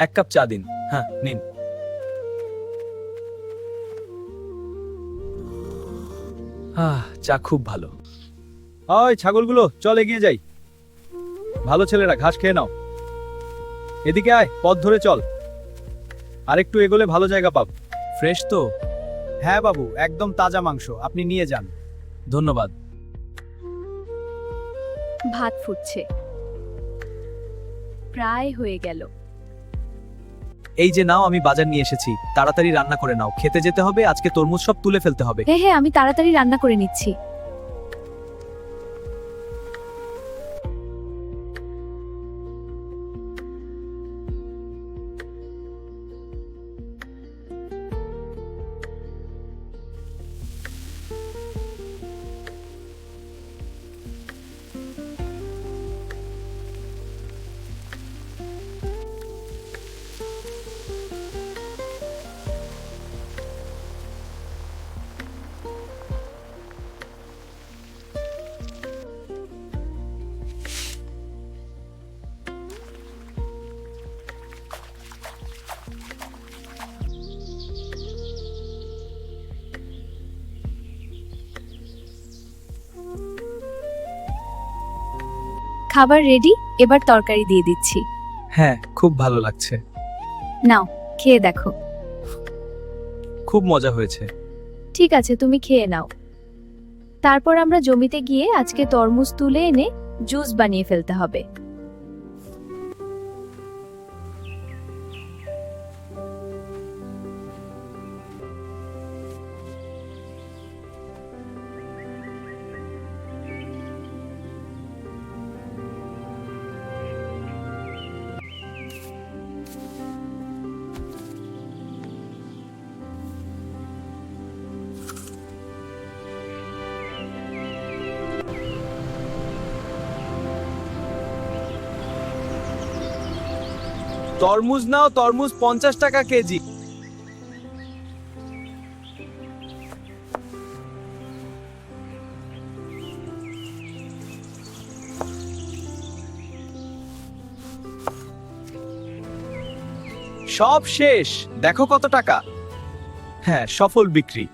এক কাপ চা দিন। হ্যাঁ, নিন। চা খুব ভালো। ওই ছাগলগুলো, চল এগিয়ে যাই। ভালো ছেলেরা, ঘাস খেয়ে নাও। এদিকে আয়, পথ ধরে চল। আরেকটু এগোলে ভালো জায়গা পাব। ফ্রেশ তো? হ্যাঁ বাবু, একদম তাজা মাংস, আপনি নিয়ে যান। ধন্যবাদ। ভাত ফুটছে, প্রায় হয়ে গেল। এই যে নাও, আমি বাজার নিয়ে এসেছি, তাড়াতাড়ি রান্না করে নাও, খেতে যেতে হবে, আজকে তরমুজ সব তুলে ফেলতে হবে। হ্যাঁ হ্যাঁ, আমি তাড়াতাড়ি রান্না করে নিচ্ছি। খাবার রেডি, এবার তরকারি দিয়ে দিচ্ছি। হ্যাঁ, খুব ভালো লাগছে। নাও, খেয়ে দেখো। খুব মজা হয়েছে। ঠিক আছে, তুমি খেয়ে নাও। তারপর আমরা জমিতে গিয়ে আজকে তরমুজ তুলে এনে জুস বানিয়ে ফেলতে হবে। তরমুজ নাও, তরমুজ 50 টাকা কেজি। সব শেষ, দেখো কত টাকা। হ্যাঁ, সফল বিক্রি।